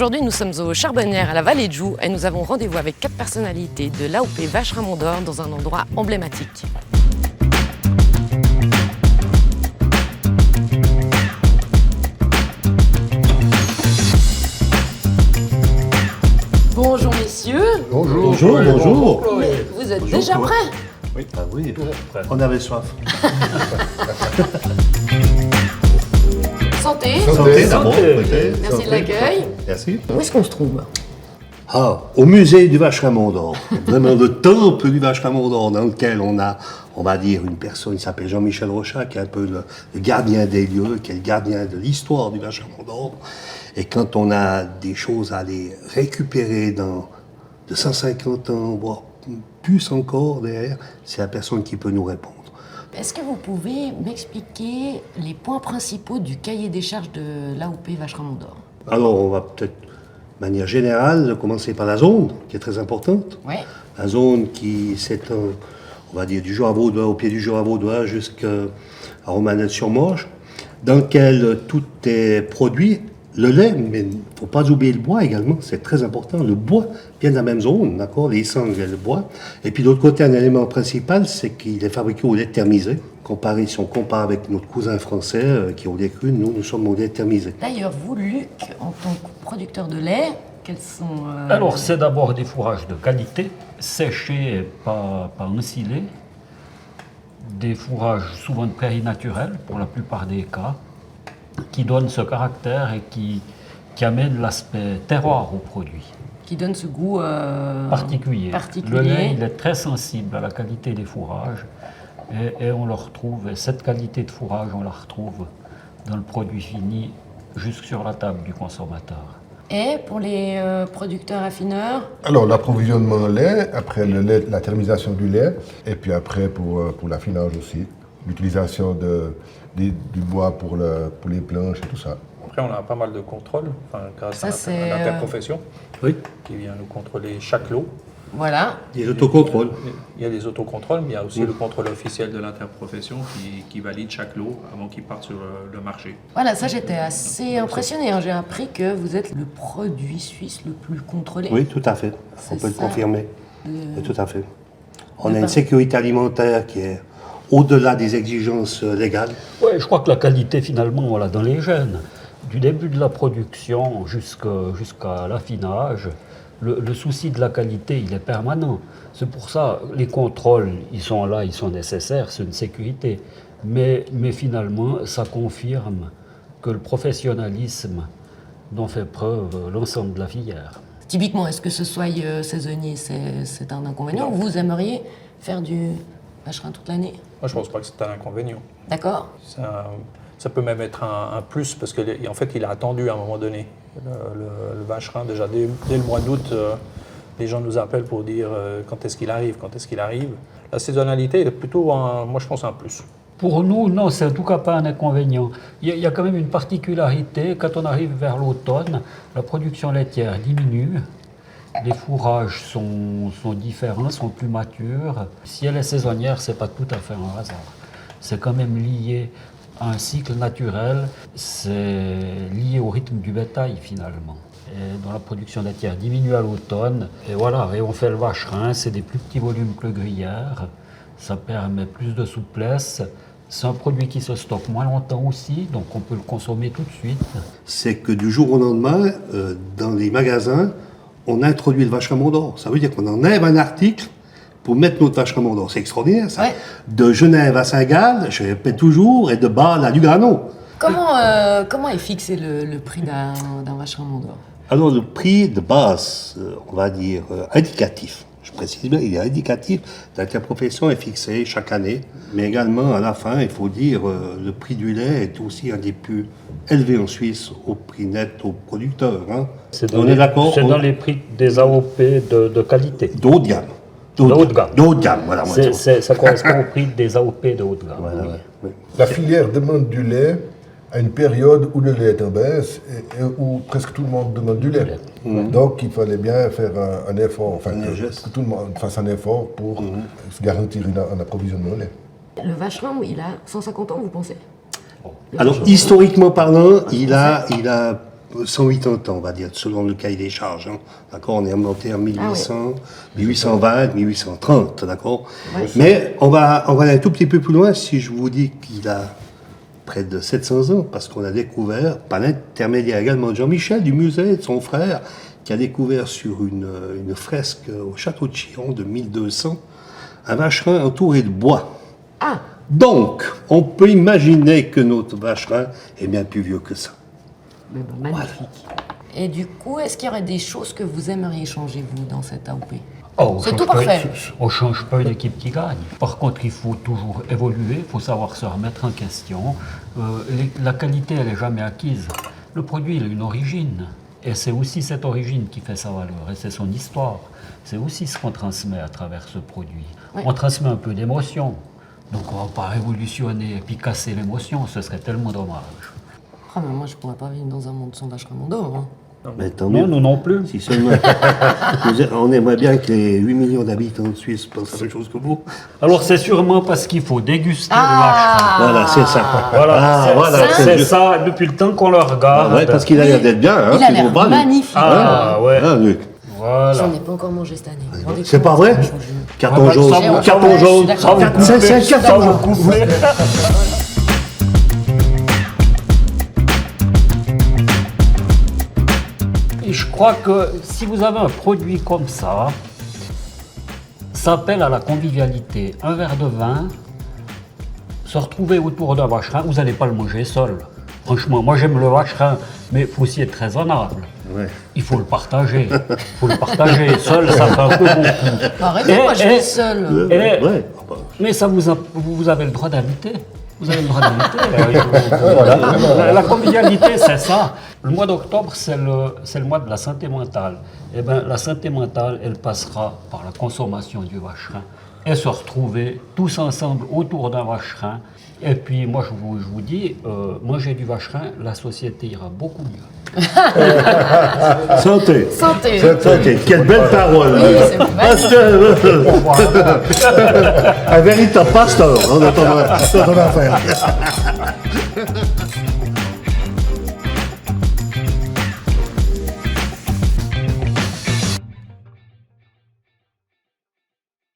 Aujourd'hui, nous sommes aux Charbonnières à la Vallée de Joux et nous avons rendez-vous avec 4 personnalités de l'AOP Vacherin-Mont d'Or dans un endroit emblématique. Bonjour messieurs. Bonjour. Bonjour, bonjour. Mais vous êtes déjà prêts? Oui, ah oui, on avait soif. Santé. Santé d'abord, peut-être. Merci de l'accueil. Merci. Où est-ce qu'on se trouve? Au musée du Vacherin-Mont d'Or. Vraiment le temple du Vacherin-Mont d'Or dans lequel on a, on va dire, une personne qui s'appelle Jean-Michel Rochat, qui est un peu le gardien des lieux, qui est le gardien de l'histoire du Vacherin-Mont d'Or. Et quand on a des choses à aller récupérer de 150 ans, voire plus encore derrière, c'est la personne qui peut nous répondre. Est-ce que vous pouvez m'expliquer les points principaux du cahier des charges de l'AOP Vacherin-Mont d'Or? Alors, on va peut-être, de manière générale, commencer par la zone, qui est très importante. Oui. La zone qui s'étend, on va dire, du Jura-Vaudois, au pied du Jura-Vaudois, jusqu'à Romanel-sur-Morge, dans lequel tout est produit. Le lait, mais il ne faut pas oublier le bois également, c'est très important. Le bois vient de la même zone, d'accord? Les cendres et le bois. Et puis de l'autre côté, un élément principal, c'est qu'il est fabriqué au lait thermisé. Si on compare avec notre cousin français qui est au lait cru, nous sommes au lait thermisé. D'ailleurs, vous, Luc, en tant que producteur de lait, quels sont... Alors, c'est d'abord des fourrages de qualité, séchés, pas ensilés. Des fourrages souvent de prairies naturelles, pour la plupart des cas, qui donnent ce caractère et qui amènent l'aspect terroir au produit. Qui donne ce goût Particulier. particulier. Le lait, il est très sensible à la qualité des fourrages et on le retrouve, et cette qualité de fourrage, on la retrouve dans le produit fini jusque sur la table du consommateur. Et pour les producteurs affineurs? Alors, l'approvisionnement lait, après le lait, la thermisation du lait, et puis après pour l'affinage aussi, l'utilisation du bois pour les planches et tout ça. Après, on a pas mal de contrôles, grâce Ça, à c'est, l'interprofession Oui. qui vient nous contrôler chaque lot. Voilà. Des autocontrôles. Il y a des autocontrôles, mais il y a aussi le contrôle officiel de l'interprofession qui valide chaque lot avant qu'il parte sur le marché. Voilà, ça j'étais assez impressionnée. J'ai appris que vous êtes le produit suisse le plus contrôlé. Oui, tout à fait. On C'est peut le ça. confirmer. Oui, tout à fait. On De a une par- sécurité alimentaire qui est au-delà des exigences légales. Oui, je crois que la qualité, finalement, on l'a dans les gènes. Du début de la production jusqu'à l'affinage, le souci de la qualité, il est permanent. C'est pour ça, les contrôles, ils sont là, ils sont nécessaires, c'est une sécurité. Mais finalement, ça confirme que le professionnalisme dont fait preuve l'ensemble de la filière. Typiquement, est-ce que ce soit saisonnier, c'est un inconvénient? Ou vous aimeriez faire du vacherin toute l'année? Moi, je ne pense pas que c'est un inconvénient. D'accord. Ça peut même être un plus, parce qu'en fait, il a attendu à un moment donné. Le vacherin, déjà dès le mois d'août, les gens nous appellent pour dire quand est-ce qu'il arrive. La saisonnalité est plutôt, moi je pense, un plus. Pour nous, non, c'est en tout cas pas un inconvénient. Il y a quand même une particularité, quand on arrive vers l'automne, la production laitière diminue, les fourrages sont différents, sont plus matures. Si elle est saisonnière, c'est pas tout à fait un hasard. C'est quand même lié à un cycle naturel, c'est lié au rythme du bétail finalement. Et dont la production laitière diminue à l'automne, et voilà, et on fait le vacherin, c'est des plus petits volumes que le gruyère, ça permet plus de souplesse. C'est un produit qui se stocke moins longtemps aussi, donc on peut le consommer tout de suite. C'est que du jour au lendemain, dans les magasins, on a introduit le Vacherin-Mont d'Or. Ça veut dire qu'on enlève un article pour mettre notre Vacherin-Mont d'Or. C'est extraordinaire, ça. Ouais. De Genève à Saint-Gall, je répète toujours, et de Bâle à Lugano. Comment est fixé le prix d'un Vacherin-Mont d'Or? Alors, le prix de base, on va dire, indicatif, je précise bien, il est indicatif, l'interprofession est fixée chaque année, mais également, à la fin, il faut dire, le prix du lait est aussi un des plus élevés en Suisse au prix net aux producteurs. Hein. On est d'accord? C'est dans les prix des AOP de qualité. De haut de gamme. De haut de gamme. De haut de gamme, voilà. moi, Ça correspond au prix des AOP de haut de gamme. Voilà, oui. ouais. La filière demande du lait à une période où le lait est en baisse et où presque tout le monde demande du lait. Donc il fallait bien faire un effort, que tout le monde fasse un effort pour se garantir un approvisionnement au lait. Le vacherin, il a 150 ans, vous pensez? Alors, historiquement parlant, il a 180 ans, on va dire, selon le cahier des charges. Hein. D'accord, on est remonté en 1800, 1820, 1830, d'accord. Mais on va aller un tout petit peu plus loin si je vous dis qu'il a près de 700 ans, parce qu'on a découvert, par l'intermédiaire également de Jean-Michel, du musée, de son frère, qui a découvert sur une fresque au château de Chiron de 1200, un vacherin entouré de bois. Ah, Donc, on peut imaginer que notre vacherin est bien plus vieux que ça. mais bon, magnifique. Et du coup, est-ce qu'il y aurait des choses que vous aimeriez changer, vous, dans cette AOP? Oh, C'est tout parfait. On ne change pas une équipe qui gagne. Par contre, il faut toujours évoluer, il faut savoir se remettre en question. La qualité, elle n'est jamais acquise. Le produit, il a une origine. Et c'est aussi cette origine qui fait sa valeur. Et c'est son histoire. C'est aussi ce qu'on transmet à travers ce produit. Oui. On transmet un peu d'émotion. Donc on ne va pas révolutionner et puis casser l'émotion. Ce serait tellement dommage. Ah, mais moi, je pourrais pas vivre dans un monde sans vacherin d'or. Hein. Mais tant Non, mieux. nous non plus. Si seulement. On aimerait bien que les 8 millions d'habitants de Suisse pensent la même chose que vous. Alors c'est sûrement parce qu'il faut déguster le vacherin. Voilà, c'est ça. Voilà, c'est ça, depuis le temps qu'on le regarde. Ouais, parce qu'il a l'air d'être bien. Hein, Il a c'est l'air bon, magnifique. Ah ouais, Hein, Luc. voilà. J'en ai pas encore mangé cette année. Vous vous rendez C'est compte? pas vrai? Ça change. Carton Ouais, jaune. ça vous- Carton ouais, je suis jaune. d'accord. Ça vous coupe. C'est un Ça carton vous jaune. coupe. Et je crois que si vous avez un produit comme ça, ça appelle à la convivialité. Un verre de vin, se retrouver autour d'un vacherin, vous n'allez pas le manger seul. Franchement, moi j'aime le vacherin, mais il faut aussi être raisonnable. Ouais. Il faut le partager. Il faut le partager. Seul, ça fait un peu beaucoup. Arrêtez, moi, je Et- suis seule. Et- Ouais. Ah bah, Mais ça vous avez le droit d'inviter. Vous avez le droit d'inviter. La convivialité, c'est ça. Le mois d'octobre, c'est le mois de la santé mentale. Eh bien, la santé mentale, elle passera par la consommation du vacherin et se retrouver tous ensemble autour d'un vacherin. Et puis, moi, je vous dis, manger du vacherin, la société ira beaucoup mieux. Santé. Santé. Santé. Quelle belle parole. Oui, c'est magnifique. Un véritable pasteur. On attend C'est ton affaire.